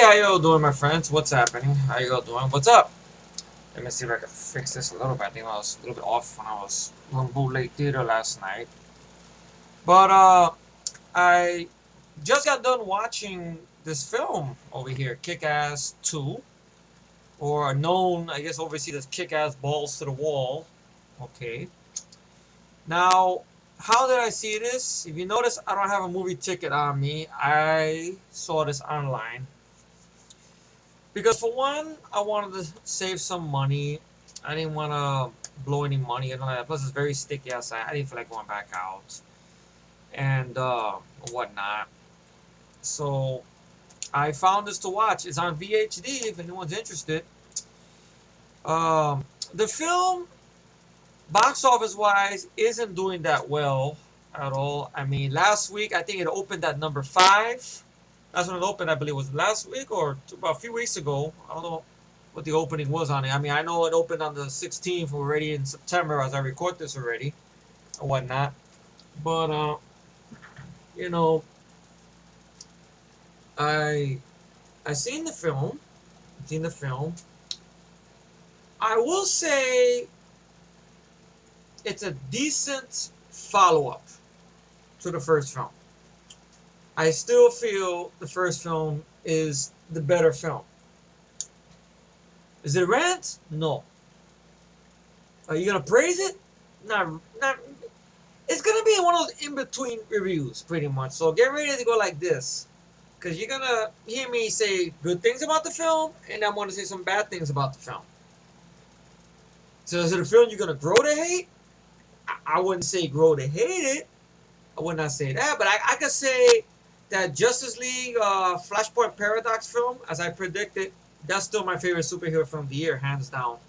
how y'all doing, my friends? What's happening? How y'all doing? What's up? Let me see if I can fix this a little bit. I think I was a little bit off when I was doing bootleg theater last night. But I just got done watching this film over here, Kick-Ass 2, or known, I guess, overseas as Kick-Ass Balls to the Wall. Okay. Now, how did I see this? If you notice, I don't have a movie ticket on me. I saw this online. Because for one, I wanted to save some money. I didn't want to blow any money and all that. Plus, it's very sticky outside. I didn't feel like going back out and whatnot. So I found this to watch. It's on VHD if anyone's interested. The film, box office wise, isn't doing that well at all. I mean, last week I think it opened at number 5. That's when it opened, I believe. Was it last week or about a few weeks ago? I don't know what the opening was on it. I mean, I know it opened on the 16th already in September as I record this already or whatnot. But, you know, I seen the film. I will say it's a decent follow-up to the first film. I still feel the first film is the better film. Is it a rant? No. Are you gonna praise it? Not. It's gonna be one of those in-between reviews, pretty much. So get ready to go like this, because you're gonna hear me say good things about the film, and I'm gonna say some bad things about the film. So is it a film you're gonna grow to hate? I wouldn't say grow to hate it. I would not say that, but I could say that Justice League Flashpoint Paradox film, as I predicted, that's still my favorite superhero film of the year, hands down.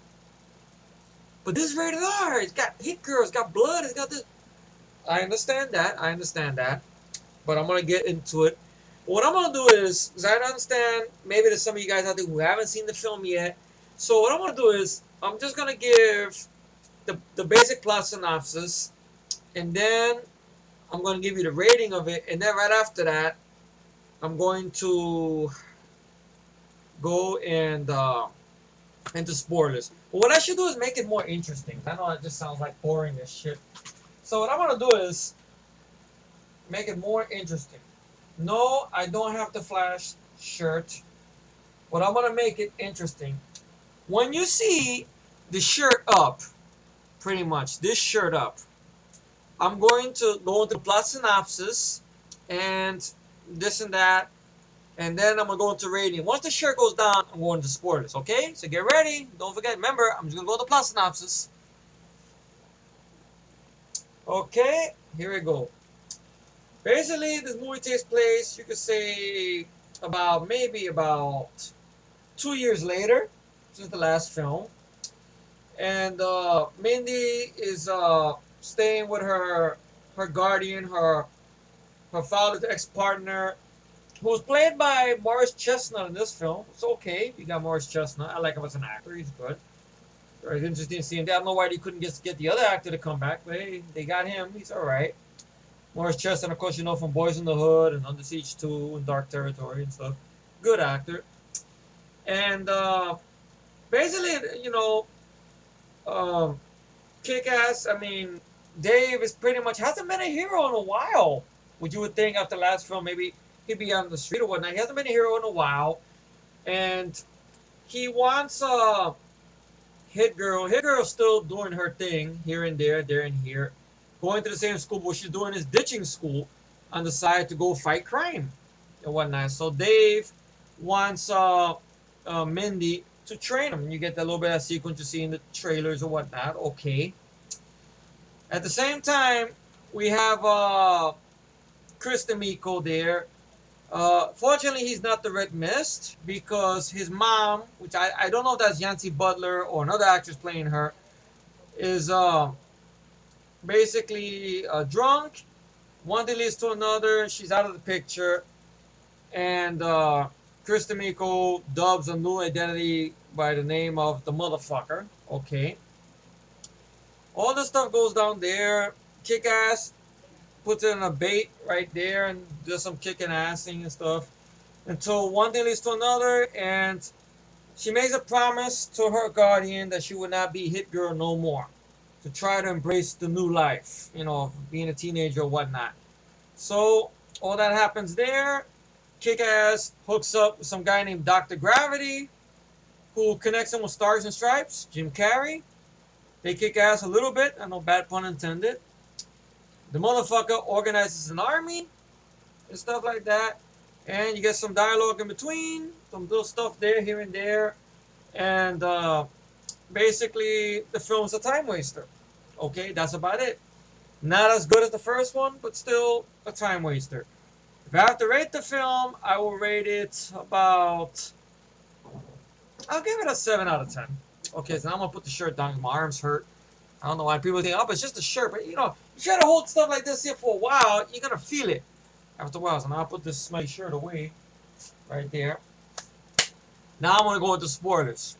But this is rated R. It's got hit girls, it's got blood, it's got this. I understand that. But I'm going to get into it. What I'm going to do is, because I understand, maybe there's some of you guys out there who haven't seen the film yet. So what I'm going to do is, I'm just going to give the basic plot synopsis, and then I'm going to give you the rating of it, and then right after that, I'm going to go and into spoilers. But what I should do is make it more interesting. I know it just sounds like boring as shit. So what I'm going to do is make it more interesting. No, I don't have the Flash shirt. But I'm going to make it interesting. When you see the shirt up, pretty much, this shirt up, I'm going to go into the plot synopsis and this and that, and then I'm going to go into rating. Once the shirt goes down, I'm going to spoilers, okay? So get ready. Don't forget, remember, I'm just going to go to the plot synopsis. Okay, here we go. Basically, this movie takes place, you could say, maybe about 2 years later, since the last film. And Mindy is staying with her guardian, her father's ex-partner, who's played by Morris Chestnut in this film. It's okay. You got Morris Chestnut. I like him as an actor. He's good. Very interesting to see him. I don't know why they couldn't get the other actor to come back, but hey, they got him. He's all right. Morris Chestnut, of course, you know from Boys in the Hood and Under Siege 2 and Dark Territory and stuff. Good actor. And basically, you know, Kick-Ass, I mean, Dave is pretty much hasn't been a hero in a while. Would you would think after the last film maybe he'd be on the street or whatnot. He hasn't been a hero in a while, and he wants Hit Girl. Hit Girl's still doing her thing here and there and here, going to the same school. What she's doing is ditching school on the side to go fight crime and whatnot. So Dave wants Mindy to train him. You get that little bit of sequence you see in the trailers or whatnot. Okay. At the same time, we have Chris D'Amico there. Fortunately, he's not the Red Mist because his mom, which I don't know if that's Yancy Butler or another actress playing her, is basically drunk. One thing leads to another. She's out of the picture. And Chris D'Amico dubs a new identity by the name of the motherfucker. Okay. All this stuff goes down there. Kick-Ass puts it in a bait right there and does some kicking assing and stuff. until one thing leads to another, and she makes a promise to her guardian that she would not be hit girl no more, to try to embrace the new life, being a teenager or whatnot. So all that happens there. Kick-Ass hooks up with some guy named Dr. Gravity, who connects him with Stars and Stripes, Jim Carrey. They kick ass a little bit, and no bad pun intended. The motherfucker organizes an army and stuff like that. And you get some dialogue in between, some little stuff there, here and there. And basically, the film's a time waster. Okay, that's about it. Not as good as the first one, but still a time waster. If I have to rate the film, I will rate it about... I'll give it a 7 out of 10. Okay, so now I'm going to put the shirt down. My arms hurt. I don't know why people think, oh, but it's just a shirt. But, you try to hold stuff like this here for a while, you're going to feel it after a while. So now I'll put this smelly shirt away right there. Now I'm going to go with the spoilers.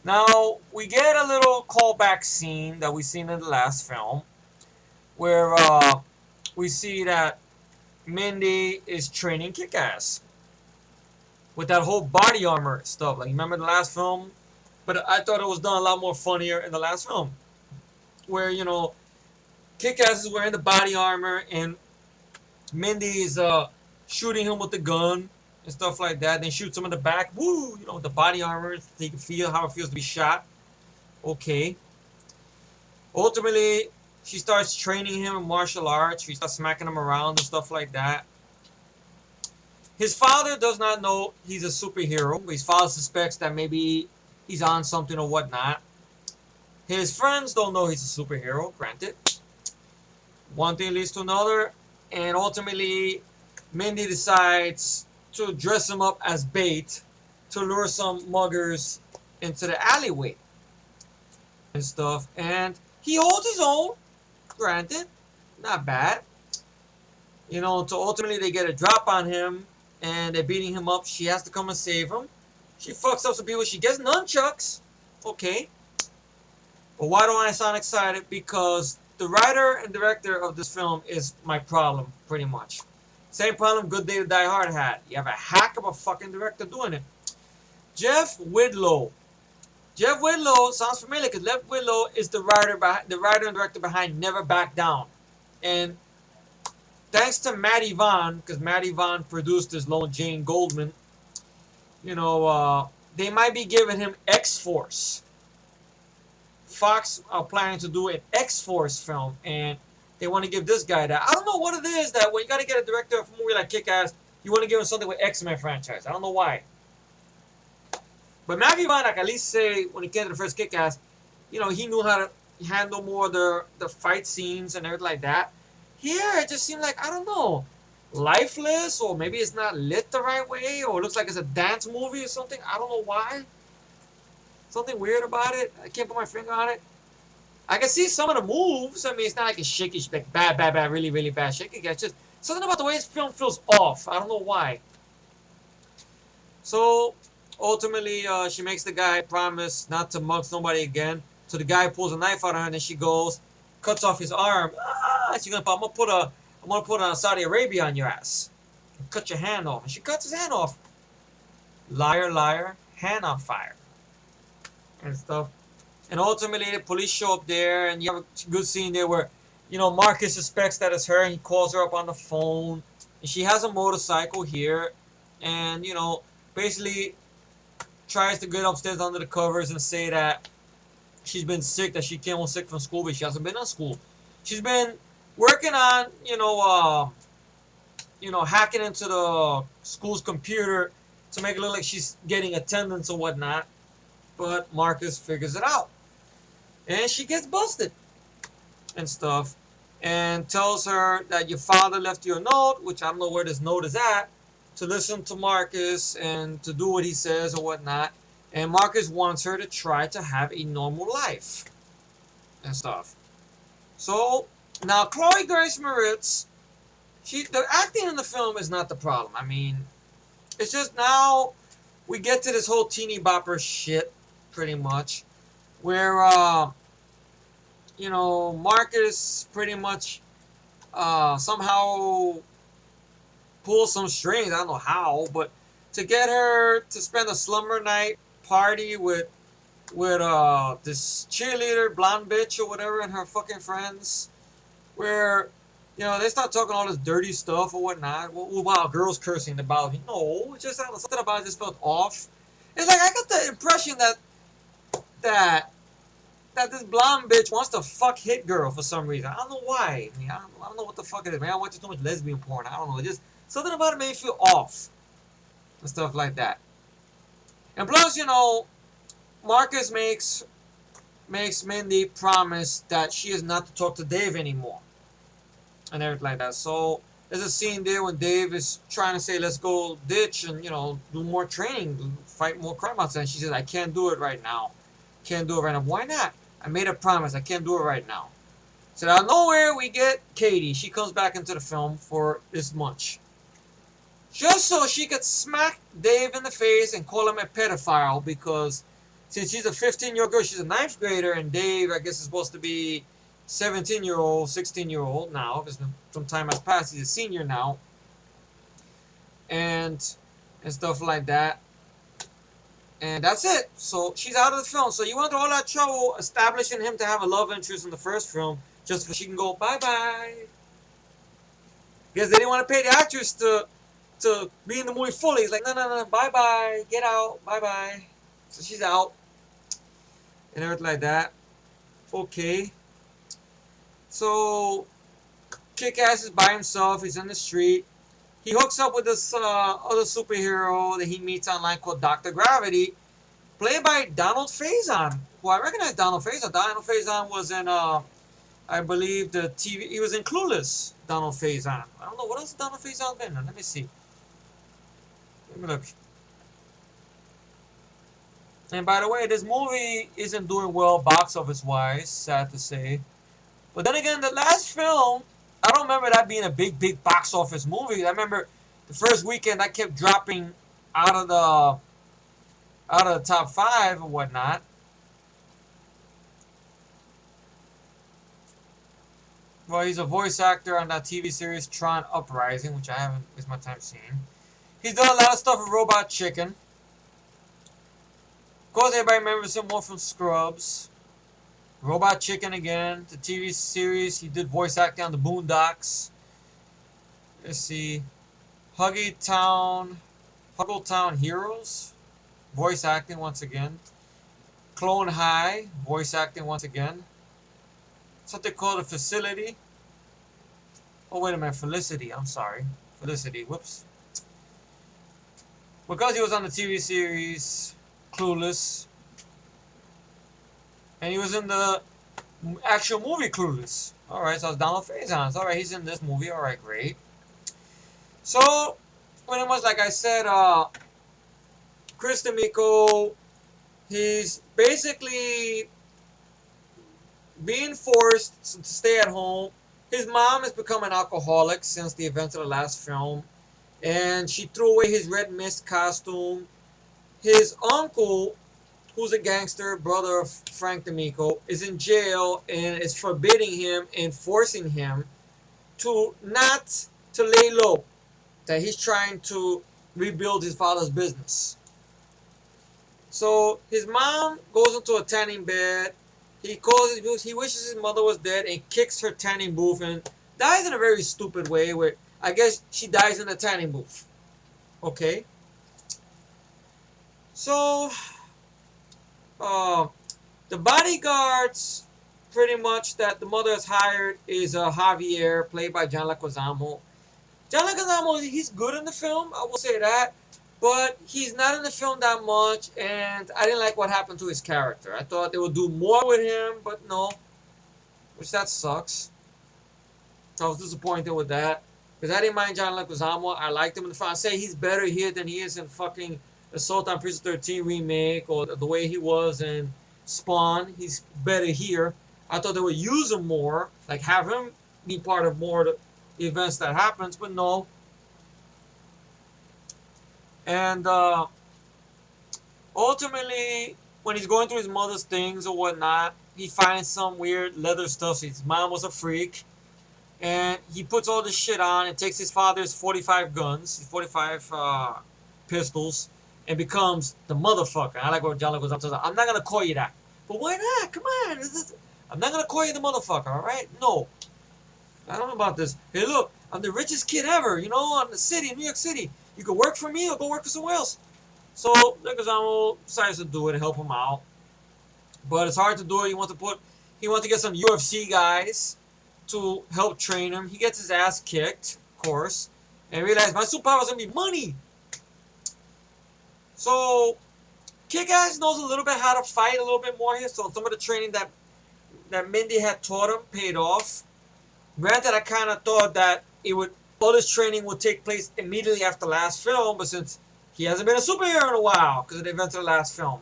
Now, we get a little callback scene that we seen in the last film where we see that Mindy is training Kick-Ass with that whole body armor stuff. Like, remember the last film? But I thought it was done a lot more funnier in the last film. Where, Kick-Ass is wearing the body armor and Mindy is shooting him with the gun and stuff like that. Then shoots him in the back. Woo! With the body armor so you can feel how it feels to be shot. Okay. Ultimately, she starts training him in martial arts. She starts smacking him around and stuff like that. His father does not know he's a superhero. His father suspects that maybe he's on something or whatnot. His friends don't know he's a superhero, granted. One thing leads to another, and ultimately, Mindy decides to dress him up as bait to lure some muggers into the alleyway and stuff. And he holds his own, granted, not bad. Until ultimately they get a drop on him and they're beating him up. She has to come and save him. She fucks up some people. She gets nunchucks. Okay. But why don't I sound excited? Because the writer and director of this film is my problem, pretty much. Same problem Good Day to Die Hard had. You have a hack of a fucking director doing it. Jeff Widlow. Jeff Widlow sounds familiar because Jeff Widlow is the writer and director behind Never Back Down. And thanks to Matty Vaughn, because Matty Vaughn produced his Lone Jane Goldman, they might be giving him X-Force. Fox are planning to do an X-Force film, and they want to give this guy that. I don't know what it is that when you got to get a director of a movie like Kick-Ass, you want to give him something with X-Men franchise. I don't know why. But Matty Vaughn, I can at least say, when he came to the first Kick-Ass, he knew how to handle more of the fight scenes and everything like that. Here, it just seemed like, I don't know, lifeless, or maybe it's not lit the right way, or it looks like it's a dance movie or something. I don't know why. Something weird about it. I can't put my finger on it. I can see some of the moves. I mean, it's not like it's shaky, like bad, really, really bad shaky. It's just something about the way this film feels off. I don't know why. So, ultimately, she makes the guy promise not to mug somebody again. So the guy pulls a knife out of her, and then she goes, cuts off his arm. She's gonna, I'm gonna put a Saudi Arabia on your ass. Cut your hand off. And she cuts his hand off. Liar, liar, hand on fire. And stuff. And ultimately, the police show up there, and you have a good scene there where, Marcus suspects that it's her, and he calls her up on the phone. And she has a motorcycle here, and, basically tries to get upstairs under the covers and say that she's been sick, that she came home sick from school, but she hasn't been on school. She's been working on, hacking into the school's computer to make it look like she's getting attendance or whatnot. But Marcus figures it out. And she gets busted and stuff. And tells her that your father left you a note, which I don't know where this note is at, to listen to Marcus and to do what he says or whatnot. And Marcus wants her to try to have a normal life and stuff. So, now Chloe Grace Moretz, the acting in the film is not the problem. I mean, it's just now we get to this whole teeny bopper shit, pretty much, where, Marcus pretty much somehow pull some strings. I don't know how, but to get her to spend a slumber night party with this cheerleader, blonde bitch or whatever, and her fucking friends, where they start talking all this dirty stuff or whatnot. Well, wow, girls cursing about it. No, it's just something about it just felt off. It's like I got the impression that that this blonde bitch wants to fuck hit girl for some reason. I don't know why. I mean, I don't know what the fuck it is. Man, I watch too much lesbian porn. I don't know. Just something about it made me feel off and stuff like that. And plus, Marcus makes Mindy promise that she is not to talk to Dave anymore and everything like that. So there's a scene there when Dave is trying to say, let's go ditch and, do more training, fight more crime outside. And she says, I can't do it right now. Can't do it right now. Why not? I made a promise. I can't do it right now. So out of nowhere, we get Katie. She comes back into the film for this much. Just so she could smack Dave in the face and call him a pedophile, because since she's a 15-year-old girl, she's a 9th grader, and Dave, I guess, is supposed to be 17-year-old, 16-year-old now, because some time has passed. He's a senior now. And stuff like that. And that's it. So she's out of the film. So you went through all that trouble establishing him to have a love interest in the first film just so she can go bye-bye. Because they didn't want to pay the actress to be in the movie fully. It's like, no, bye-bye, get out, bye-bye. So she's out. And everything like that. Okay. So Kick-Ass is by himself. He's in the street. He hooks up with this other superhero that he meets online called Dr. Gravity, played by Donald Faison, who I recognize Donald Faison. Donald Faison was in, I believe, the TV. He was in Clueless, Donald Faison. I don't know, what else Donald Faison been in? Let me see. Let me look. And by the way, this movie isn't doing well box office-wise, sad to say. But then again, the last film, I don't remember that being a big box office movie. I remember the first weekend I kept dropping out of the top 5 and whatnot. Well, he's a voice actor on that TV series Tron Uprising, which I haven't wasted my time seeing. He's done a lot of stuff with Robot Chicken. Of course, everybody remembers him more from Scrubs. Robot Chicken again, the TV series. He did voice acting on the Boondocks. Let's see. Huggletown Heroes. Voice acting once again. Clone High. Voice acting once again. Something called a Facility. Oh, wait a minute. Felicity. I'm sorry. Felicity. Whoops. Because he was on the TV series Clueless. And he was in the actual movie Clueless. Alright, so it's Donald Faison. Alright, he's in this movie. Alright, great. So, pretty much like I said, Chris D'Amico, he's basically being forced to stay at home. His mom has become an alcoholic since the events of the last film. And she threw away his red mist costume. His uncle, who's a gangster, brother of Frank D'Amico, is in jail and is forbidding him and forcing him to not to lay low, that he's trying to rebuild his father's business. So his mom goes into a tanning bed. He wishes his mother was dead and kicks her tanning booth and dies in a very stupid way where I guess she dies in the tanning booth. Okay. So the bodyguards, pretty much, that the mother has hired is Javier, played by John Leguizamo. John Leguizamo, he's good in the film, I will say that, but he's not in the film that much, and I didn't like what happened to his character. I thought they would do more with him, but no, which that sucks. I was disappointed with that, because I didn't mind John Leguizamo. I liked him in the film. I say he's better here than he is in fucking Assault on Precinct 13 remake, or the way he was in Spawn. He's better here. I thought they would use him more, like have him be part of more of the events that happens, but no. And ultimately, when he's going through his mother's things or whatnot, he finds some weird leather stuff. His mom was a freak. And he puts all this shit on and takes his father's 45 guns, his 45 pistols, and becomes the motherfucker. I like what John goes up to. I'm not gonna call you that. But why not? Come on. I'm not gonna call you the motherfucker. All right? No. I don't know about this. Hey, look. I'm the richest kid ever. You know, in the city, New York City. You can work for me or go work for someone else. So Leguizamo decides to do it and help him out. But it's hard to do it. He wants to get some UFC guys to help train him. He gets his ass kicked, of course, and realizes my superpower is gonna be money. So Kick-Ass knows a little bit how to fight a little bit more here. So some of the training that Mindy had taught him paid off. Granted, I kind of thought that all this training would take place immediately after the last film, but since he hasn't been a superhero in a while because of the events of the last film.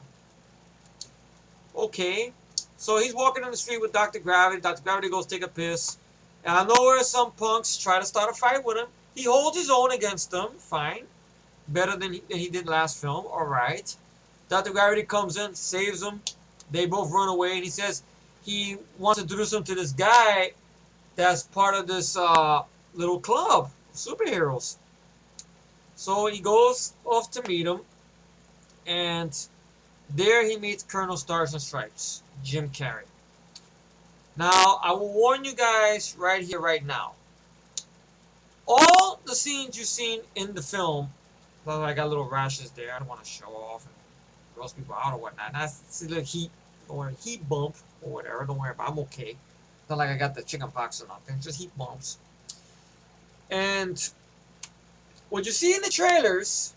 Okay, so he's walking in the street with Dr. Gravity. Dr. Gravity goes take a piss. And I know where some punks try to start a fight with him. He holds his own against them. Fine. Better than he did last film. Alright. Dr. Gravity comes in, saves him. They both run away. And he says he wants to introduce him to this guy that's part of this little club of superheroes. So he goes off to meet him. And there he meets Colonel Stars and Stripes, Jim Carrey. Now, I will warn you guys right here, right now. All the scenes you've seen in the film, well, I got little rashes there. I don't want to show off and gross people out or whatnot. And I see the heat, don't worry, heat bump or whatever. Don't worry about it. I'm okay. It's not like I got the chicken pox or nothing. Just heat bumps. And what you see in the trailers,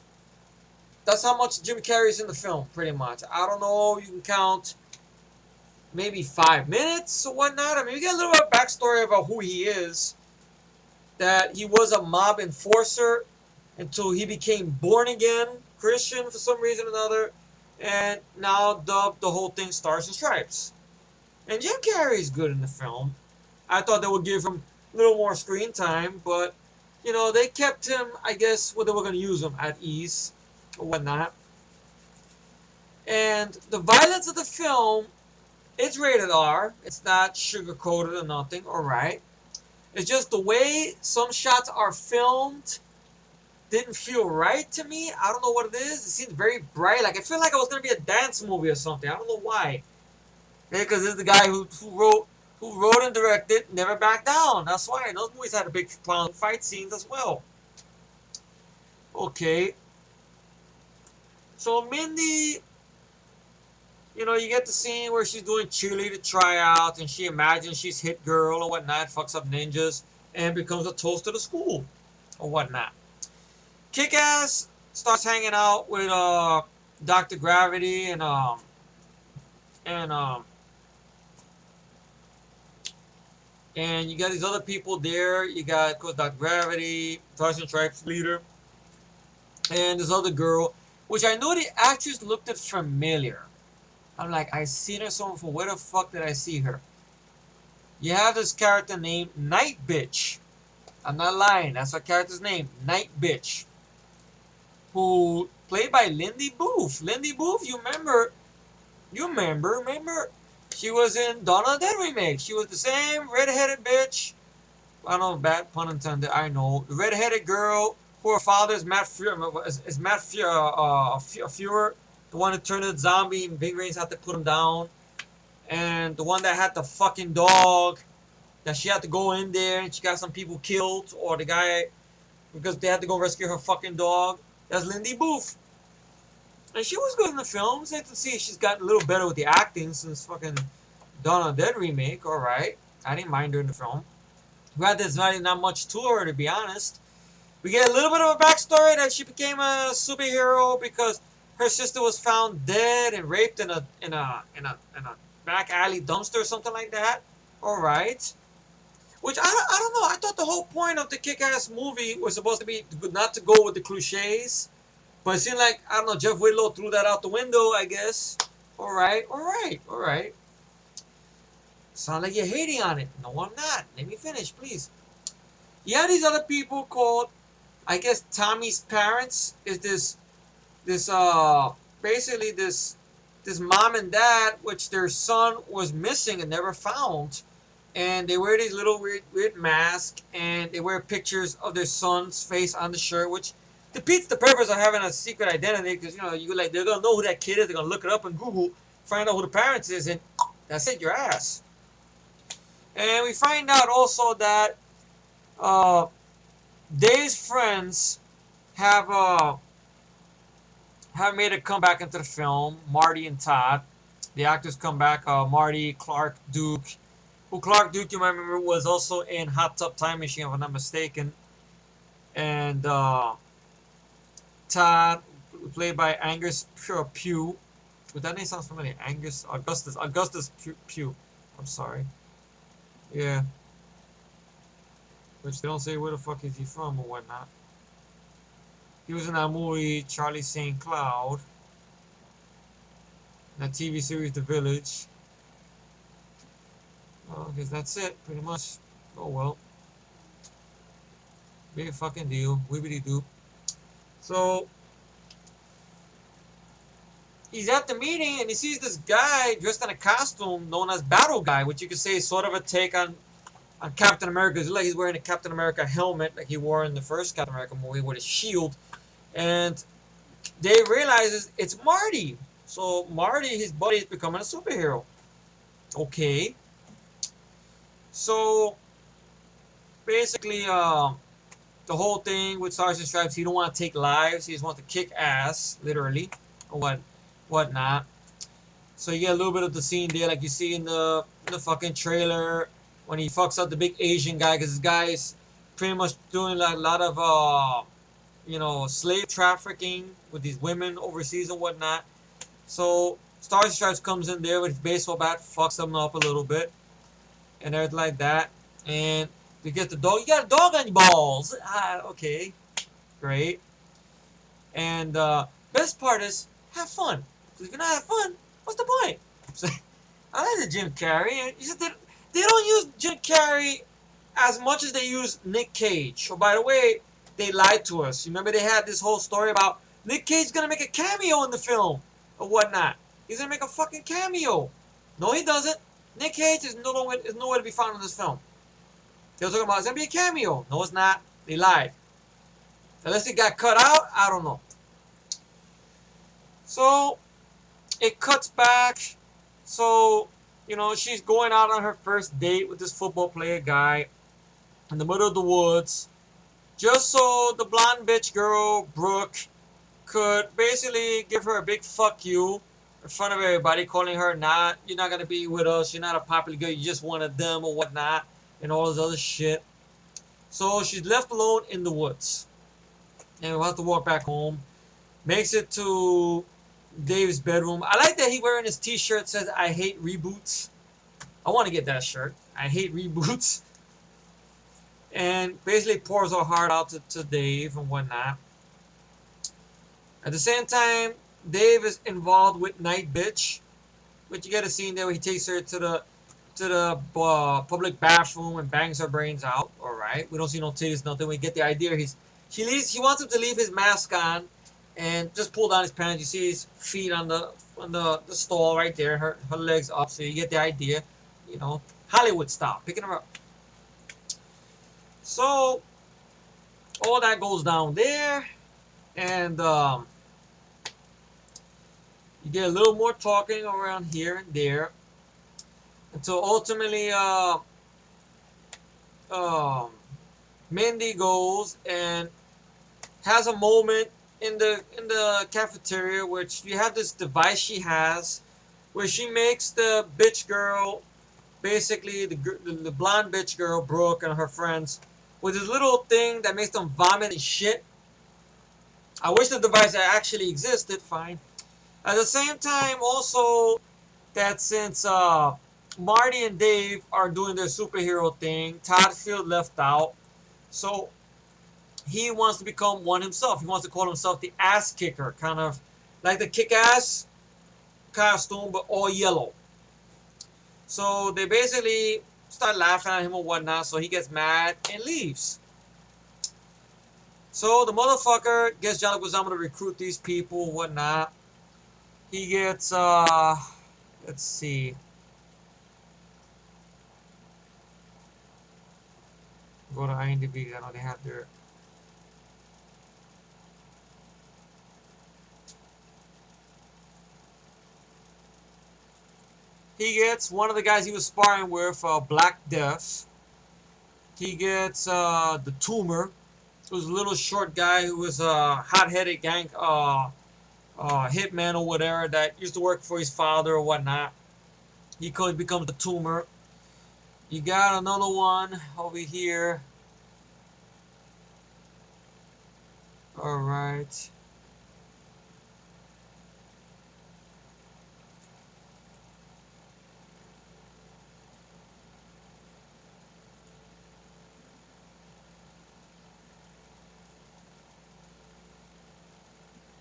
that's how much Jim Carrey's in the film, pretty much. I don't know. You can count maybe 5 minutes or whatnot. I mean, you get a little bit of backstory about who he is. That he was a mob enforcer until he became born again Christian for some reason or another, and now dubbed the whole thing Stars and Stripes. And Jim Carrey's good in the film. I thought they would give him a little more screen time, but you know, they kept him, I guess, what they were going to use him at ease or whatnot. And the violence of the film, it's rated R. It's not sugar-coated or nothing, alright. It's just the way some shots are filmed didn't feel right to me. I don't know what it is. It seemed very bright. Like, I feel like it was going to be a dance movie or something. I don't know why. Maybe because this is the guy who wrote and directed Never Back Down. That's why. Those movies had a big fight scenes as well. Okay. So Mindy, you know, you get the scene where she's doing cheerleader tryouts and she imagines she's Hit Girl or whatnot, fucks up ninjas, and becomes a toast to the school or whatnot. Kick-Ass starts hanging out with Dr. Gravity and you got these other people there. You got, of course, Dr. Gravity, Stars and Stripes leader, and this other girl, which I know the actress looked familiar. I'm like, I seen her somewhere before. Where the fuck did I see her? You have this character named Night Bitch. I'm not lying. That's her character's name, Night Bitch. Who played by Lindy Booth. Lindy Booth, you remember? Remember? She was in Dawn of the Dead remake. She was the same red-headed bitch. I don't know, bad pun intended. I know. The red-headed girl who her father is Matt Fuhrer, the one who turned into a zombie and Big Brains had to put him down. And the one that had the fucking dog that she had to go in there and she got some people killed, or the guy because they had to go rescue her fucking dog. That's Lindy Booth. And she was good in the film. It's nice to see she's gotten a little better with the acting since fucking Dawn of the Dead remake. Alright. I didn't mind her in the film. Granted, there's really not much to her, to be honest. We get a little bit of a backstory that she became a superhero because her sister was found dead and raped in a back alley dumpster or something like that. Alright. Which, I don't know. I thought the whole point of the Kick-Ass movie was supposed to be not to go with the cliches. But it seemed like, I don't know, Jeff Whitlow threw that out the window, I guess. Alright. Sound like you're hating on it. No, I'm not. Let me finish, please. You have these other people called, I guess Tommy's parents is basically this mom and dad, which their son was missing and never found. and they wear these little weird masks, and they wear pictures of their son's face on the shirt, which defeats the purpose of having a secret identity, because you like they're gonna know who that kid is. They're gonna look it up in Google, find out who the parents is, and that's it, your ass. And we find out also that uh, Dave's friends have uh, have made a comeback into the film. Marty and Todd, the actors come back. Marty, Clark, Duke. Who Clark Duke, you might remember, was also in Hot Tub Time Machine, if I'm not mistaken. And Todd, played by Angus Pugh. But that name sounds familiar. Augustus Pugh. I'm sorry. Yeah. Which they don't say where the fuck is he from or whatnot. He was in that movie Charlie St. Cloud. That TV series The Village. Well, I guess that's it, pretty much. Oh well. Big fucking deal. Wibbity doo. So he's at the meeting and he sees this guy dressed in a costume known as Battle Guy, which you could say is sort of a take on Captain America. It's like he's wearing a Captain America helmet like he wore in the first Captain America movie with his shield. And Dave realizes it's Marty. So Marty, his buddy, is becoming a superhero. Okay. So basically, the whole thing with Stars and Stripes, he don't want to take lives. He just wants to kick ass, literally, or whatnot. So you get a little bit of the scene there, like you see in the fucking trailer when he fucks up the big Asian guy, because this guy is pretty much doing like a lot of slave trafficking with these women overseas and whatnot. So Stars and Stripes comes in there with his baseball bat, fucks them up a little bit, and everything like that. And you get the dog. You got a dog on your balls. Okay, great. And best part is have fun. Because if you're not having fun, what's the point? So, I like the Jim Carrey. They don't use Jim Carrey as much as they use Nick Cage. Oh, by the way, they lied to us. You remember they had this whole story about Nick Cage gonna make a cameo in the film or whatnot. He's gonna make a fucking cameo. No, he doesn't. Nick Cage is nowhere to be found in this film. They were talking about it's gonna be a cameo. No, it's not. They lied. Unless it got cut out, I don't know. So it cuts back. So she's going out on her first date with this football player guy in the middle of the woods, just so the blonde bitch girl Brooke could basically give her a big fuck you in front of everybody, calling her you're not gonna be with us. You're not a popular girl. You just one of them or whatnot. And all this other shit. So she's left alone in the woods. And we'll have to walk back home. Makes it to Dave's bedroom. I like that he wearing his t-shirt says, I hate reboots. I want to get that shirt. I hate reboots. And basically pours her heart out to Dave and whatnot. At the same time, Dave is involved with Night Bitch. But you get a scene there where he takes her to the public bathroom and bangs her brains out. All right, we don't see no titties, nothing. We get the idea. He wants him to leave his mask on and just pull down his pants. You see his feet on the stall right there, her legs up. So you get the idea, Hollywood style, picking her up. So all that goes down there, and you get a little more talking around here and there. Until ultimately, Mindy goes and has a moment in the cafeteria, which you have this device she has, where she makes the bitch girl, basically the blonde bitch girl Brooke and her friends, with this little thing that makes them vomit and shit. I wish the device actually existed. Fine. At the same time, also that since Marty and Dave are doing their superhero thing, Todd feels left out. So he wants to become one himself. He wants to call himself the ass kicker, kind of like the kick-ass costume, but all yellow. So they basically start laughing at him or whatnot, so he gets mad and leaves. So the motherfucker gets John Leguizamo to recruit these people and whatnot. He gets, let's see. Go to IMDb. I know they have their. He gets one of the guys he was sparring with, Black Death. He gets the Tumor, who's a little short guy who was a hot-headed gang hitman or whatever that used to work for his father or whatnot. He becomes the Tumor. You got another one over here. All right.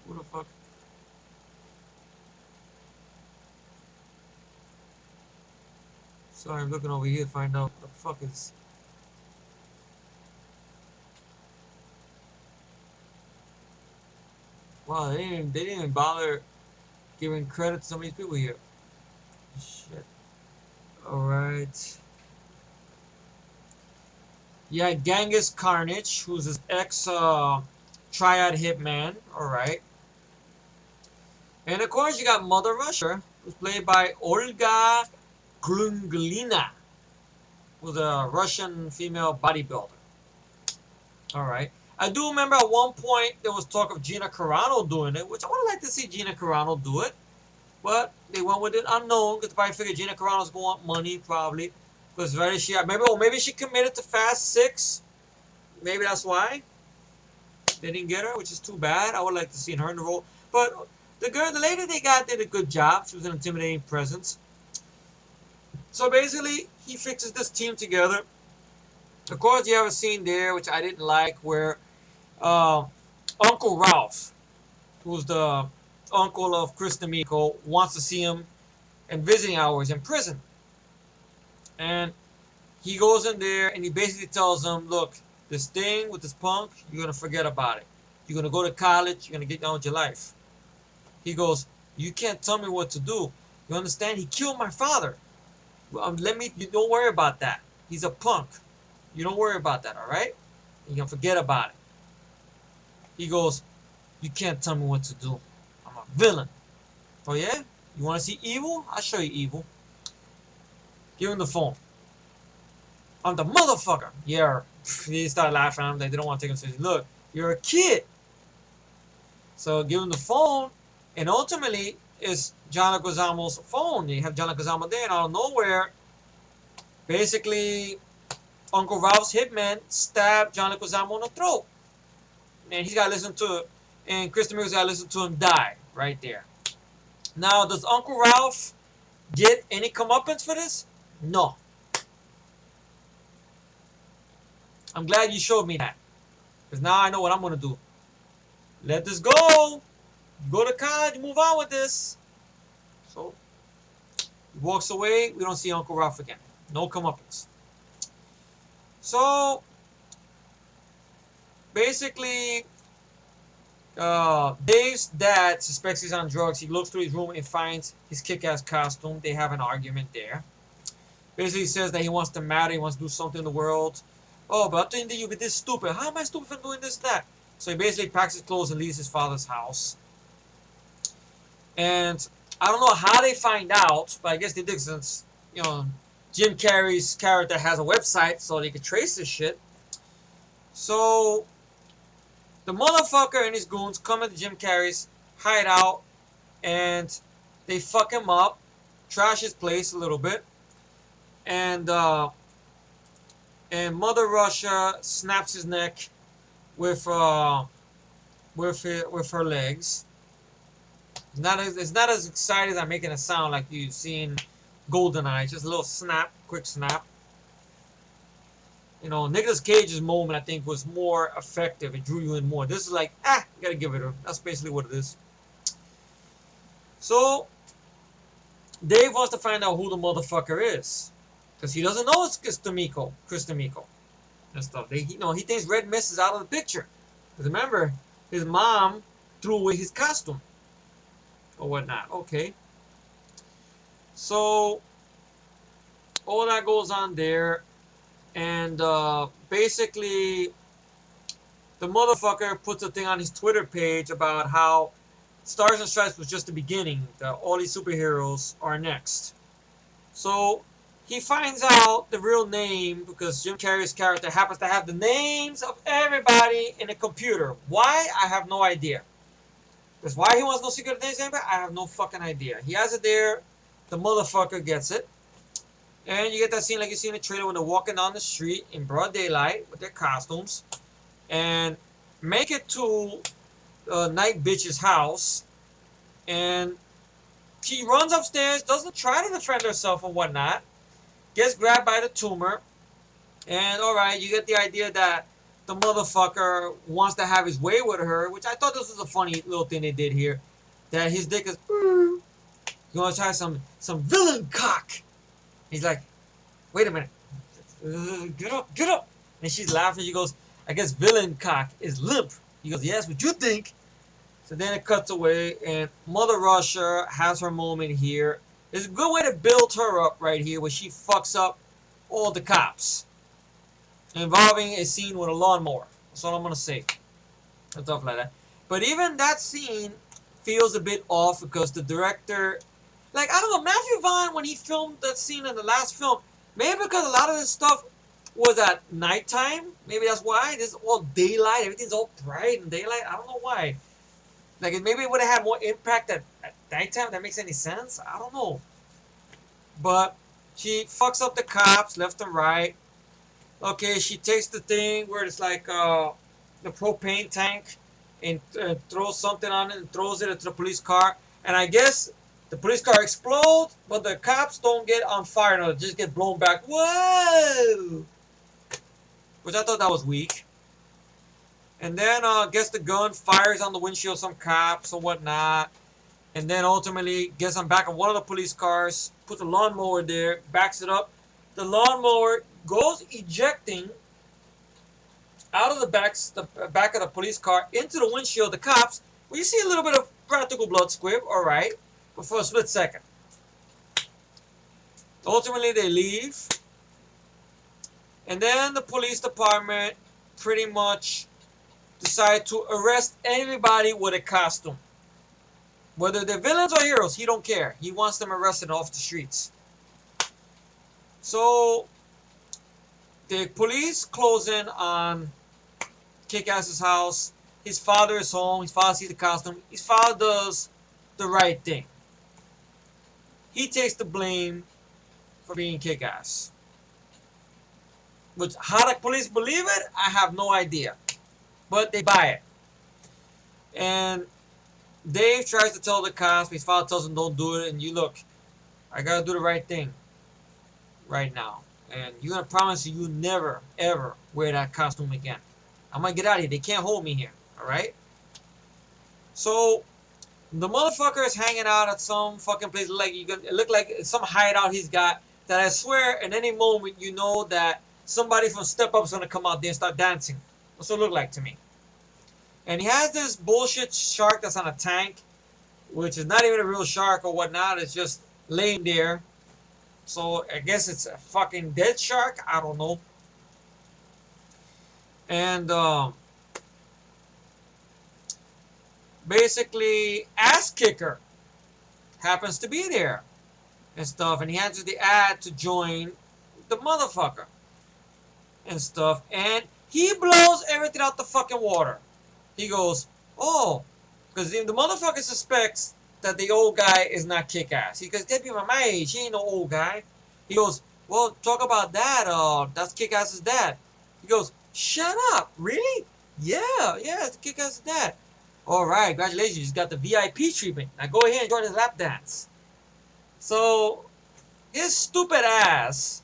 Who the fuck? Sorry, I'm looking over here to find out what the fuck is. Wow, they didn't even bother giving credit to some of these people here. Shit. Alright. Yeah, Genghis Carnage, who's his ex triad hitman. Alright. And of course you got Mother Russia, who's played by Olga Glunglina, who's a Russian female bodybuilder. Alright. I do remember at one point there was talk of Gina Carano doing it, which I would like to see Gina Carano do it. But they went with it unknown because I figured Gina Carano's going to want money probably. Because maybe she committed to Fast 6. Maybe that's why they didn't get her, which is too bad. I would like to see her in the role. But the lady they got did a good job. She was an intimidating presence. So basically, he fixes this team together. Of course, you have a scene there, which I didn't like, where Uncle Ralph, who's the uncle of Chris D'Amico, wants to see him in visiting hours in prison. And he goes in there and he basically tells him, look, this thing with this punk, you're going to forget about it. You're going to go to college. You're going to get down with your life. He goes, you can't tell me what to do. You understand? He killed my father. You don't worry about that. He's a punk. You don't worry about that, all right? You're going to forget about it. He goes, you can't tell me what to do. I'm a villain. Oh, yeah? You want to see evil? I'll show you evil. Give him the phone. I'm the motherfucker. Yeah. They start laughing at him. They don't want to take him seriously. Look, you're a kid. So give him the phone. And ultimately, it's John Leguizamo's phone. You have John Leguizamo there, and out of nowhere, basically, Uncle Ralph's hitman stabbed John Leguizamo in the throat. And he's got to listen to it. And Chris D'Amico's got to listen to him die right there. Now, does Uncle Ralph get any comeuppance for this? No. I'm glad you showed me that. Because now I know what I'm going to do. Let this go. Go to college. Move on with this. So, he walks away. We don't see Uncle Ralph again. No comeuppance. So, basically, Dave's dad suspects he's on drugs. He looks through his room and finds his kick-ass costume. They have an argument there. Basically, he says that he wants to matter. He wants to do something in the world. Oh, but I think that you'd be this stupid. How am I stupid for doing this, that? So he basically packs his clothes and leaves his father's house. And I don't know how they find out, but I guess they did since, you know, Jim Carrey's character has a website so they could trace this shit. So the motherfucker and his goons come into Jim Carrey's hideout and they fuck him up, trash his place a little bit, and Mother Russia snaps his neck with her legs. It's not as exciting as I'm making it sound like you've seen GoldenEye. Just a little snap, quick snap. You know, Nicolas Cage's moment, I think, was more effective. It drew you in more. This is like, you gotta give it to him. That's basically what it is. So, Dave wants to find out who the motherfucker is. Because he doesn't know it's Chris D'Amico. And stuff. He thinks Red Mist is out of the picture. Because remember, his mom threw away his costume. Or whatnot. Okay. So, all that goes on there. And basically, the motherfucker puts a thing on his Twitter page about how Stars and Stripes was just the beginning, that all these superheroes are next. So he finds out the real name because Jim Carrey's character happens to have the names of everybody in a computer. Why? I have no idea. Because why he wants no secret names, I have no fucking idea. He has it there. The motherfucker gets it. And you get that scene like you see in the trailer when they're walking down the street in broad daylight with their costumes. And make it to Night Bitch's house. And she runs upstairs, doesn't try to defend herself or whatnot. Gets grabbed by the tumor. And alright, you get the idea that the motherfucker wants to have his way with her, which I thought this was a funny little thing they did here. That his dick is, you want to try some villain cock. He's like, wait a minute. Get up, get up. And she's laughing. She goes, I guess villain cock is limp. He goes, yes, what you think? So then it cuts away, and Mother Russia has her moment here. It's a good way to build her up right here, where she fucks up all the cops. Involving a scene with a lawnmower. That's all I'm going to say. And stuff like that. But even that scene feels a bit off because the director... Like, I don't know, Matthew Vaughn, when he filmed that scene in the last film, maybe because a lot of this stuff was at nighttime. Maybe that's why. This is all daylight. Everything's all bright and daylight. I don't know why. Like, maybe it would have had more impact at nighttime. If that makes any sense. I don't know. But she fucks up the cops left and right. Okay, she takes the thing where it's like the propane tank and throws something on it and throws it into the police car. And I guess the police car explodes, but the cops don't get on fire. No, they just get blown back. Whoa! Which I thought that was weak. And then gets the gun, fires on the windshield of some cops or whatnot. And then ultimately gets on back of one of the police cars, puts a lawnmower there, backs it up. The lawnmower goes ejecting out of the back of the police car into the windshield of the cops. Well, you see a little bit of practical blood squib, alright, but for a split second. Ultimately, they leave. And then the police department pretty much decide to arrest anybody with a costume. Whether they're villains or heroes, he don't care. He wants them arrested off the streets. So, the police close in on Kick-Ass's house. His father is home. His father sees the costume. His father does the right thing. He takes the blame for being Kick-Ass. Which, how the police believe it, I have no idea. But they buy it. And Dave tries to tell the cops. His father tells him don't do it. And you look, I gotta do the right thing right now. And you're gonna promise you never, ever wear that costume again. I'm gonna get out of here. They can't hold me here. Alright? So, the motherfucker is hanging out at some fucking place. Like it look like some hideout he's got. That I swear, at any moment, you know that somebody from Step Up is gonna come out there and start dancing. That's what it looked like to me. And he has this bullshit shark that's on a tank, which is not even a real shark or whatnot. It's just laying there. So I guess it's a fucking dead shark. I don't know. And basically, Ass Kicker happens to be there and stuff. And he answers the ad to join the motherfucker and stuff. And he blows everything out the fucking water. He goes, oh, because the motherfucker suspects that the old guy is not Kick-Ass. He goes, that be my age. He ain't no old guy. He goes, well, talk about that. That's Kick-Ass's dad. He goes, shut up. Really? Yeah, it's Kick-Ass's dad. All right, congratulations. You got the VIP treatment. Now go ahead and join his lap dance. So, his stupid ass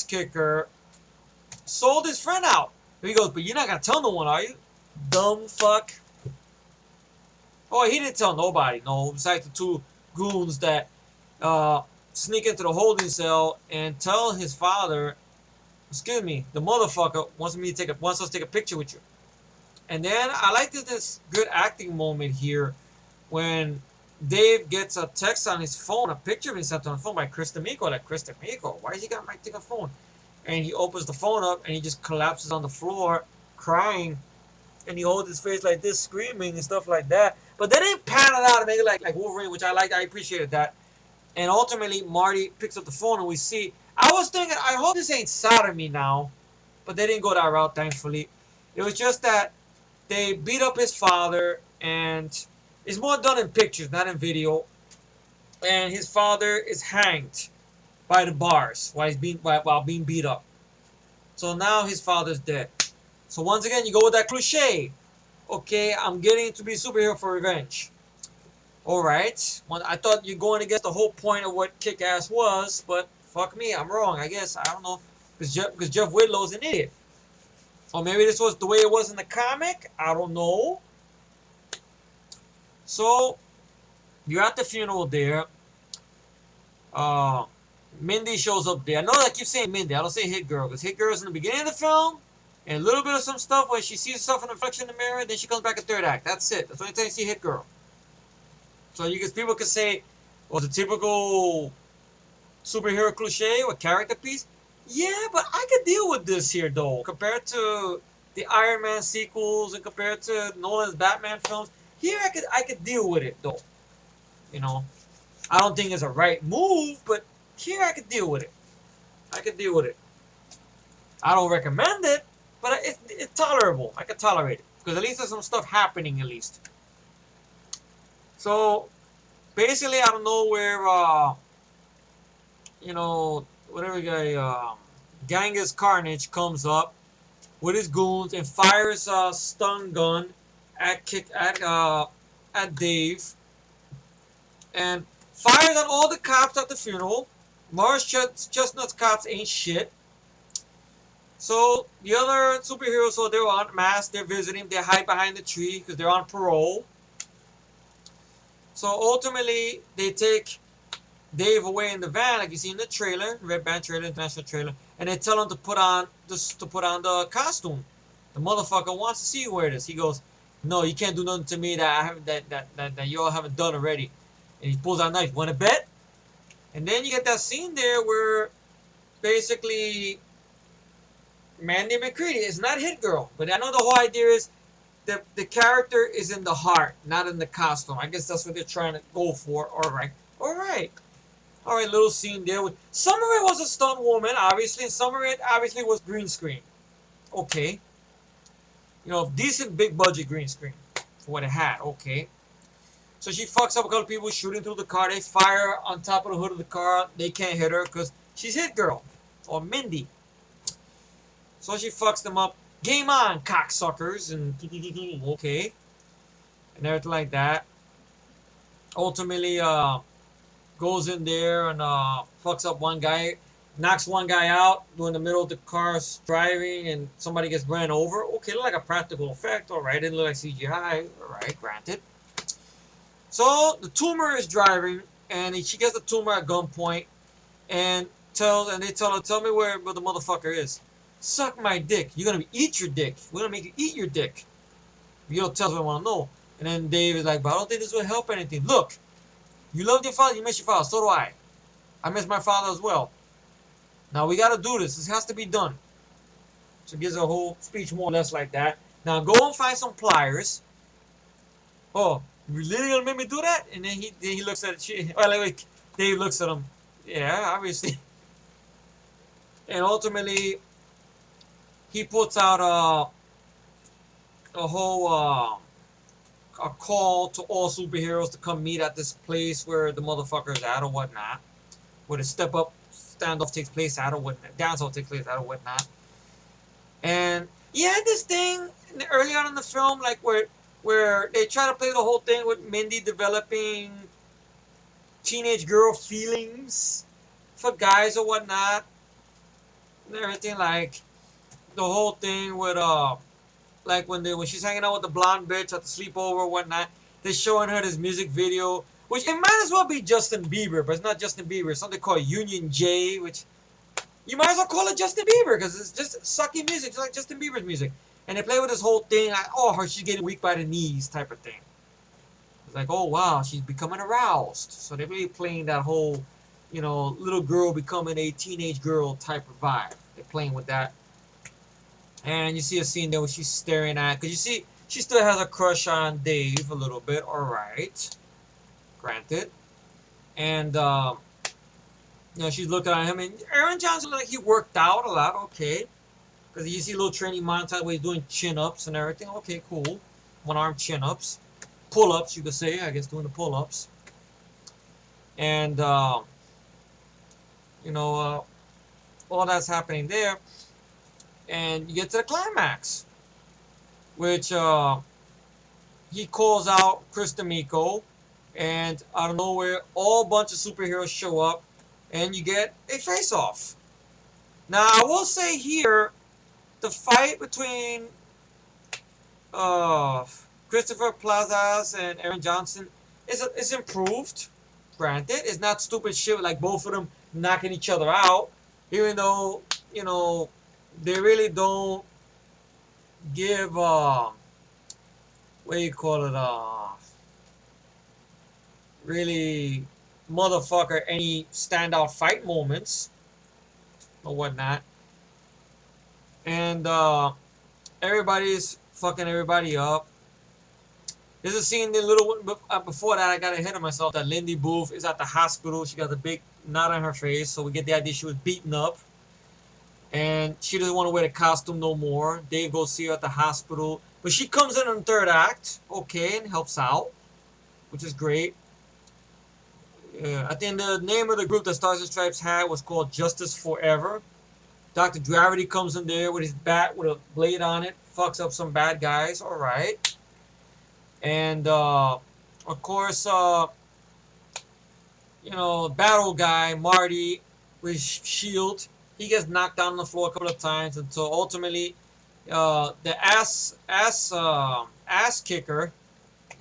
kicker, sold his friend out. He goes, but you're not going to tell no one, are you? Dumb fuck. Oh, he didn't tell nobody, no, besides the two goons that sneak into the holding cell and tell his father, excuse me, the motherfucker wants us to take a picture with you. And then I like this good acting moment here when Dave gets a text on his phone, a picture of himself on the phone by Chris D'Amico. Like, Chris D'Amico, why has he got my phone? and he opens the phone up and he just collapses on the floor crying, and he holds his face like this screaming and stuff like that. But they didn't pan it out and make it like Wolverine, which I liked. I appreciated that. And ultimately Marty picks up the phone and we see, I was thinking, I hope this ain't sodomy now, but they didn't go that route, thankfully. It was just that they beat up his father, and it's more done in pictures, not in video. And his father is hanged by the bars while being beat up. So now his father's dead. So once again, you go with that cliche. Okay, I'm getting to be a superhero for revenge. Alright. Well, I thought you're going against the whole point of what Kick-Ass was, but fuck me, I'm wrong, I guess. I don't know. Because Jeff Whitlow's an idiot. Or maybe this was the way it was in the comic. I don't know. So, you're at the funeral there. Mindy shows up there. I know I keep saying Mindy. I don't say Hit Girl. Because Hit Girl is in the beginning of the film. And a little bit of some stuff where she sees herself in the reflection in the mirror. Then she comes back in third act. That's it. That's the only time you see Hit Girl. So people could say, was a typical superhero cliche or character piece? Yeah, but I could deal with this here though. Compared to the Iron Man sequels and compared to Nolan's Batman films, here I could deal with it though. You know, I don't think it's a right move, but here I could deal with it. I could deal with it. I don't recommend it, but it's tolerable. I could tolerate it because at least there's some stuff happening at least. So basically, out of nowhere, you know, whatever guy, Genghis Carnage comes up with his goons and fires a stun gun at Dave, and fires on all the cops at the funeral. Morris Chestnut's cops ain't shit. So the other superheroes, so they're on mask, they're visiting, they hide behind the tree because they're on parole. So ultimately, they take Dave away in the van, like you see in the trailer, Red Band trailer, international trailer, and they tell him to put on the costume. The motherfucker wants to see you wear this. He goes, "No, you can't do nothing to me that I haven't that you all haven't done already." And he pulls out a knife. Want to bet? And then you get that scene there where basically Mandy McCready is not Hit Girl, but I know the whole idea is the character is in the heart, not in the costume. I guess that's what they're trying to go for. All right. Little scene there. Some of it was a stunt woman, obviously, and some of it obviously was green screen. Okay. You know, decent big budget green screen for what it had. Okay. So she fucks up a couple people shooting through the car. They fire on top of the hood of the car. They can't hit her because she's Hit Girl or Mindy. So she fucks them up. Game on, cocksuckers, and okay, and everything like that. Ultimately, goes in there and fucks up one guy, knocks one guy out during the middle of the car's driving, and somebody gets ran over. Okay, look like a practical effect. All right, didn't look like CGI. All right, granted. So the tumor is driving, and she gets the tumor at gunpoint, and they tell her, "Tell me where the motherfucker is." Suck my dick. You're gonna eat your dick. We're gonna make you eat your dick. You don't tell us what I want to know. And then Dave is like, "But I don't think this will help anything. Look, you loved your father, you miss your father. So do I. I miss my father as well. Now we gotta do this. This has to be done." So gives a whole speech more or less like that. Now go and find some pliers. Oh, you really gonna make me do that? And then he looks at it. Well, like Dave looks at him. Yeah, obviously. And ultimately, he puts out a whole a call to all superheroes to come meet at this place where the motherfucker is at or whatnot, where the step up standoff takes place at or whatnot, dance off takes place at or whatnot. And you had this thing early on in the film, like where they try to play the whole thing with Mindy developing teenage girl feelings for guys or whatnot, and everything, like the whole thing with like when she's hanging out with the blonde bitch at the sleepover or whatnot, they're showing her this music video, which it might as well be Justin Bieber, but it's not Justin Bieber. It's something called Union J, which you might as well call it Justin Bieber because it's just sucky music, just like Justin Bieber's music. And they play with this whole thing, like, oh, she's getting weak by the knees type of thing. It's like, oh wow, she's becoming aroused. So they're really playing that whole, you know, little girl becoming a teenage girl type of vibe. They're playing with that. And you see a scene there where she's staring at, because you see she still has a crush on Dave a little bit. All right, granted. And she's looking at him, and Aaron Johnson looked like he worked out a lot. Okay, because you see a little training montage where he's doing chin-ups and everything. Okay, cool. One-arm chin-ups, pull-ups, you could say. I guess doing the pull-ups. And all that's happening there, and you get to the climax, which he calls out Chris D'Amico, and out of nowhere, all bunch of superheroes show up, and you get a face-off. Now, I will say here, the fight between Christopher Plazas and Aaron Johnson is improved. Granted, it's not stupid shit like both of them knocking each other out, even though they really don't give what do you call it, really motherfucker any standout fight moments or whatnot. And everybody's fucking everybody up. There's a scene, the little one before that, I got ahead of myself, that Lindy Booth is at the hospital. She got the big knot on her face, so we get the idea she was beaten up. And she doesn't want to wear the costume no more. Dave goes see her at the hospital. But she comes in the third act, okay, and helps out, which is great. I think the name of the group that Stars and Stripes had was called Justice Forever. Dr. Gravity comes in there with his bat with a blade on it, fucks up some bad guys, alright. And, of course, battle guy, Marty, with his shield, he gets knocked down on the floor a couple of times until ultimately the ass kicker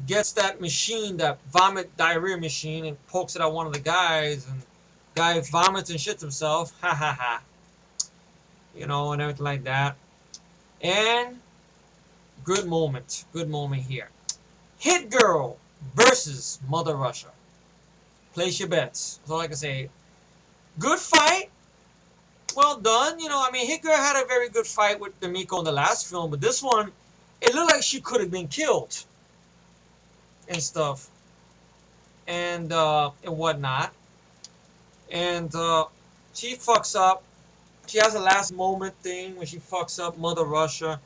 gets that machine, that vomit diarrhea machine, and pokes it at one of the guys, and guy vomits and shits himself, ha ha ha, and everything like that. And good moment here. Hit Girl versus Mother Russia. Place your bets. That's all I can say. Good fight. Well done. Hit Girl had a very good fight with D'Amico in the last film, but this one, it looked like she could have been killed and stuff, and whatnot. And she fucks up. She has a last moment thing when she fucks up Mother Russia,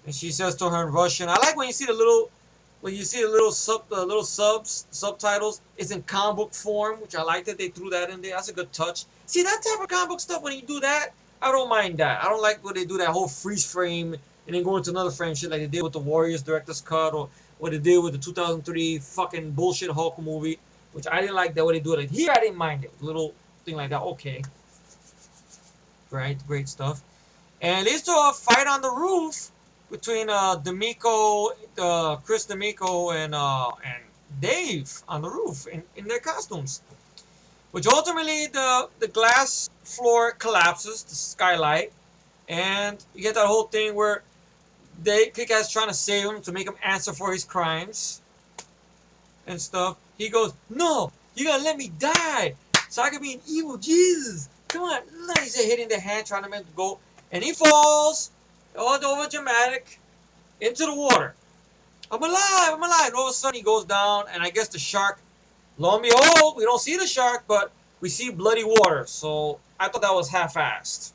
and she says to her in Russian. I like when you see the little subtitles. It's in comic book form, which I like that they threw that in there. That's a good touch. See, that type of comic book stuff, when you do that, I don't mind that. I don't like when they do that whole freeze frame and then go into another frame shit like they did with the Warriors Director's Cut, or what they did with the 2003 fucking bullshit Hulk movie, which I didn't like that way they do it. Like, here, I didn't mind it. A little thing like that, okay. Right, great stuff. And leads to a fight on the roof between Chris D'Amico and Dave on the roof in their costumes, which ultimately the glass floor collapses, the skylight, and you get that whole thing where Kick-Ass trying to save him to make him answer for his crimes and stuff. He goes, "No, you gotta let me die so I can be an evil Jesus. Come on." He's hitting the hand, trying to make him go, and he falls, all over dramatic, into the water. I'm alive. And all of a sudden he goes down, and I guess the shark, lo and behold, we don't see the shark, but we see bloody water. So I thought that was half-assed.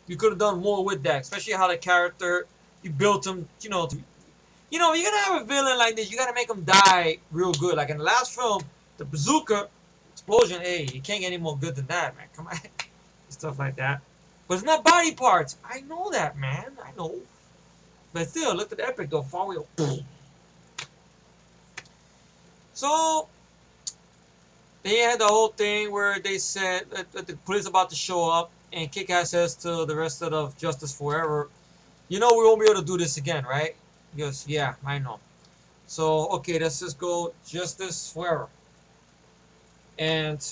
You could have done more with that, especially how the character, you built him, you're gonna have a villain like this, you gotta make him die real good. Like in the last film, the bazooka explosion, hey, you can't get any more good than that, man. Come on. Stuff like that. But it's not body parts. I know that, man. I know. But still, look at the epic though. Far away. So they had the whole thing where they said that the police about to show up, and Kick-Ass says to the rest of Justice Forever, we won't be able to do this again, right? He goes, yeah, I know. So, okay, let's just go Justice Forever. And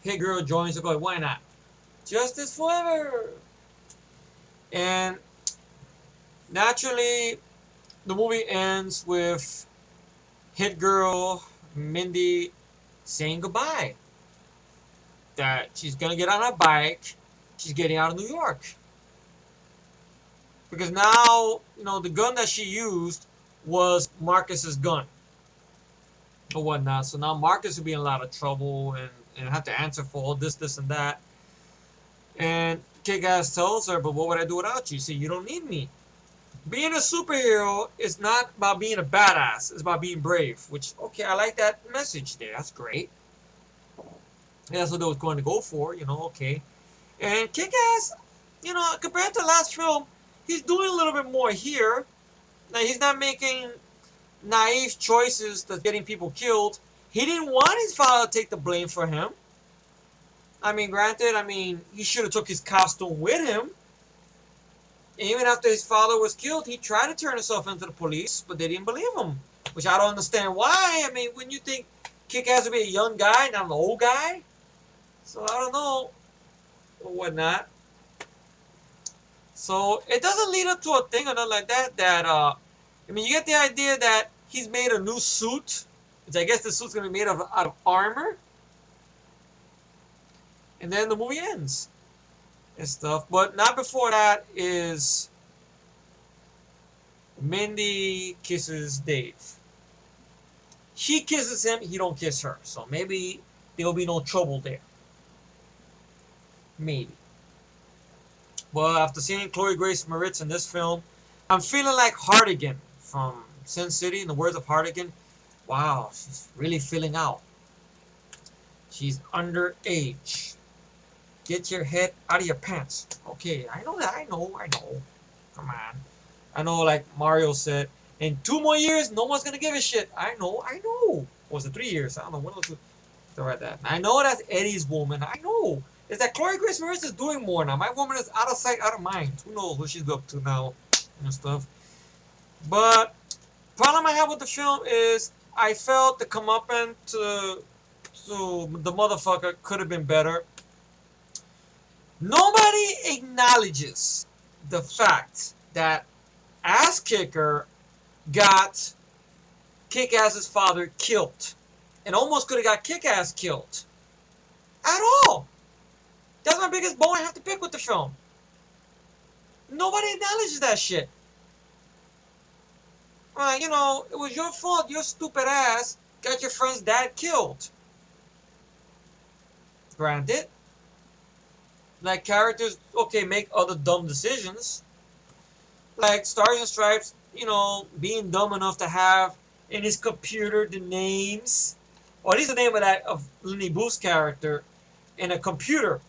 Hit Girl joins the go, why not? Justice Forever! And naturally, the movie ends with Hit Girl, Mindy, saying goodbye. That she's gonna get on her bike she's getting out of New York. Because now, the gun that she used was Marcus's gun or whatnot. So now Marcus will be in a lot of trouble and have to answer for all this, and that. And Kick-Ass tells her, but what would I do without you? See, you don't need me. Being a superhero is not about being a badass. It's about being brave. Which, okay, I like that message there. That's great. And that's what they was going to go for, okay. And Kick-Ass, compared to the last film, he's doing a little bit more here. Now, he's not making naive choices that's getting people killed. He didn't want his father to take the blame for him. I mean, granted, he should have took his costume with him. And even after his father was killed, he tried to turn himself into the police, but they didn't believe him. Which I don't understand why. I mean, when you think Kick-Ass would be a young guy, not an old guy. So, I don't know. Or whatnot. So, it doesn't lead up to a thing or nothing like that, you get the idea that he's made a new suit. Which I guess the suit's going to be made out of armor. And then the movie ends. And stuff. But not before that is Mindy kisses Dave. She kisses him, he don't kiss her. So maybe there'll be no trouble there. Maybe. Well, after seeing Chloe Grace Moretz in this film, I'm feeling like Hardigan from Sin City. In the words of Hardigan, wow, she's really filling out. She's underage. Get your head out of your pants. Okay, I know that. I know. Come on. I know, like Mario said, in 2 more years, no one's going to give a shit. I know. Or was it 3 years? I don't know. One or two. Something like that. I know that's Eddie's woman. I know. It's that Chloe Grace Moretz is doing more now. My woman is out of sight, out of mind. Who knows what she's up to now and stuff. But problem I have with the film is I felt the comeuppance to the motherfucker could have been better. Nobody acknowledges the fact that Ass Kicker got Kick-Ass's father killed. And almost could have got Kick-Ass killed. At all. That's my biggest bone I have to pick with the film. Nobody acknowledges that shit. It was your fault. Your stupid ass got your friend's dad killed. Granted. Like, characters, okay, make other dumb decisions. Like, Stars and Stripes, being dumb enough to have in his computer the names, or at least the name of Lenny Booth's character in a computer.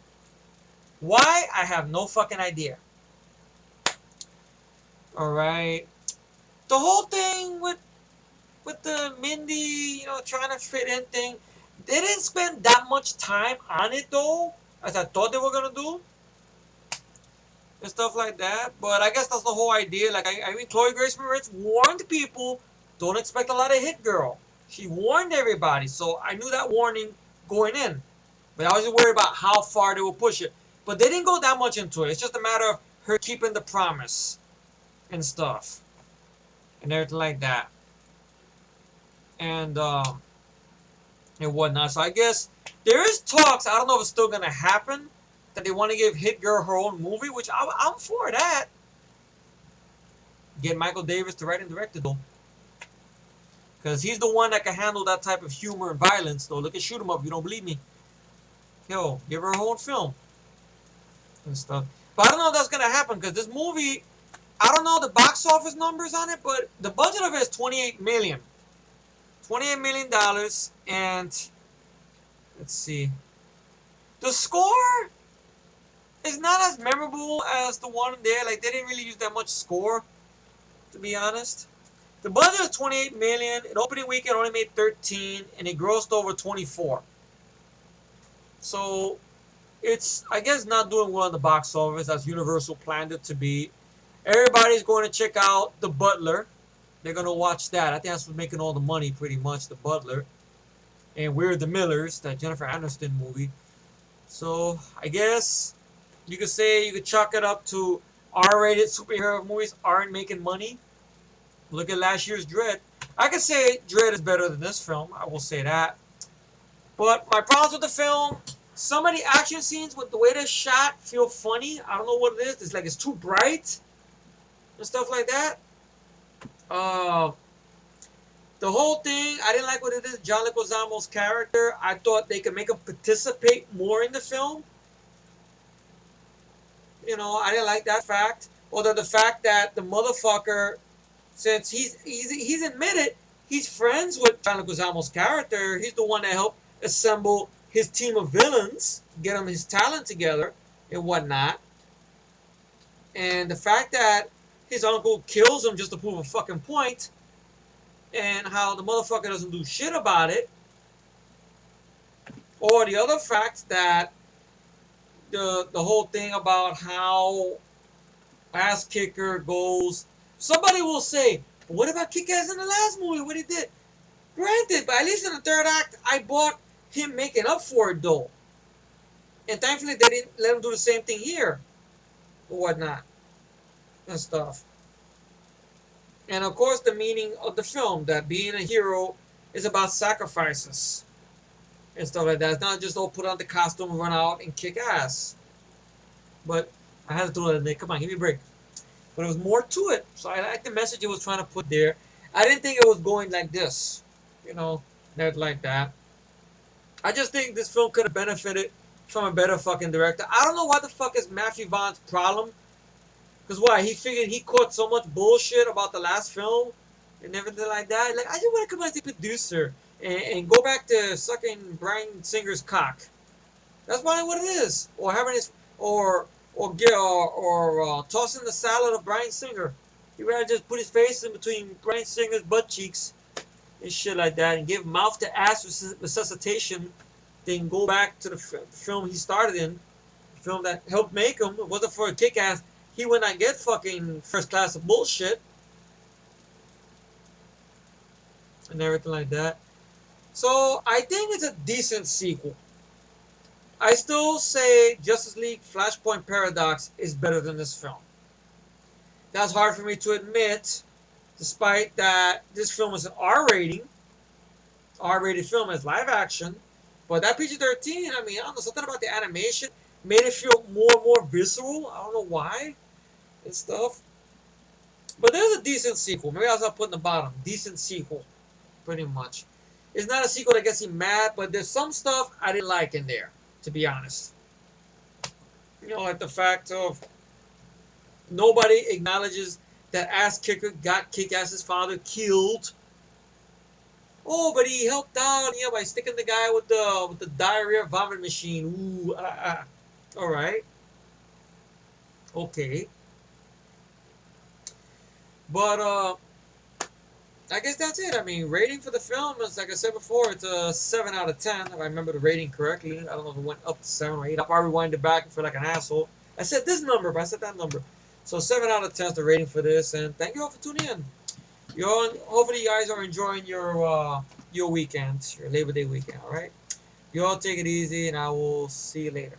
Why? I have no fucking idea. Alright. The whole thing with the Mindy, trying to fit in thing, they didn't spend that much time on it, though, as I thought they were going to do. And stuff like that. But I guess that's the whole idea. Like, Chloe Grace Moretz warned people, don't expect a lot of Hit Girl. She warned everybody. So I knew that warning going in. But I was worried about how far they would push it. But they didn't go that much into it. It's just a matter of her keeping the promise. And stuff. And everything like that. And whatnot. So I guess there is talks. I don't know if it's still going to happen. That they want to give Hit Girl her own movie. Which I'm for that. Get Michael Davis to write and direct it, though. Because he's the one that can handle that type of humor and violence, though. Look at Shoot 'em Up. You don't believe me. Yo, give her own film. And stuff. But I don't know if that's going to happen. Because this movie, I don't know the box office numbers on it. But the budget of it is $28 million. $28 million. And let's see. The score is not as memorable as the one there. Like, they didn't really use that much score, to be honest. The budget is $28 million. An opening weekend only made 13, and it grossed over 24. So it's, I guess, not doing well in the box office as Universal planned it to be. Everybody's going to check out The Butler. They're going to watch that. I think that's what's making all the money, pretty much, The Butler. And We're the Millers, that Jennifer Aniston movie. So I guess you could say, you could chalk it up to R-rated superhero movies aren't making money. Look at last year's Dredd. I could say Dredd is better than this film. I will say that. But my problems with the film, Some of the action scenes with the way they're shot feel funny. I don't know what it is. It's like it's too bright and stuff like that. Uh, the whole thing, I didn't like what it is. John Leguizamo's character, I thought they could make him participate more in the film. You know, I didn't like that fact. Or the fact that the motherfucker, since he's admitted he's friends with John Leguizamo's character. He's the one that helped assemble his team of villains, get him his talent together and whatnot. And the fact that his uncle kills him just to prove a fucking point, and how the motherfucker doesn't do shit about it. Or the other fact that the whole thing about how ass kicker goes. Somebody will say, what about Kick-Ass in the last movie? What he did? Granted, but at least in the third act, I bought him making up for it though. And thankfully they didn't let him do the same thing here. Or whatnot. And stuff. And of course the meaning of the film, that being a hero is about sacrifices. And stuff like that. It's not just, oh, put on the costume, run out, and kick ass. But I had to throw that in there. Come on, give me a break. But there was more to it. So I like the message it was trying to put there. I didn't think it was going like this. You know, not like that. I just think this film could have benefited from a better fucking director. I don't know what the fuck is Matthew Vaughn's problem. Because why? He figured he caught so much bullshit about the last film and everything like that. Like, I just want to come as a producer and go back to sucking Bryan Singer's cock. That's probably what it is. Or having his, or tossing the salad of Bryan Singer. He'd rather just put his face in between Bryan Singer's butt cheeks and shit like that and give mouth to ass resuscitation, then go back to the film he started in, the film that helped make him. If it wasn't for a kick-ass, he would not get fucking first class of bullshit and everything like that. So I think it's a decent sequel. I still say Justice League Flashpoint Paradox is better than this film. That's hard for me to admit, despite that this film is an R-rated film as live action. But that PG-13, I mean, I don't know, something about the animation made it feel more and more visceral. I don't know why and stuff. But there's a decent sequel. Maybe I'll put in the bottom. Decent sequel, pretty much. It's not a sequel that gets you mad, but there's some stuff I didn't like in there, to be honest. You know, like the fact of nobody acknowledges that ass kicker got Kick-Ass's father killed. Oh, but he helped out, yeah, by sticking the guy with the diarrhea vomit machine. Ooh, all right, okay. But I guess that's it. I mean, rating for the film is, like I said before, it's a 7 out of 10 if I remember the rating correctly. I don't know if it went up to 7 or 8. I'll probably rewind it back and feel like an asshole. I said this number, but I said that number. So 7 out of 10 is the rating for this, and thank you all for tuning in. Hopefully you guys are enjoying your weekend, your Labor Day weekend, all right? You all take it easy, and I will see you later.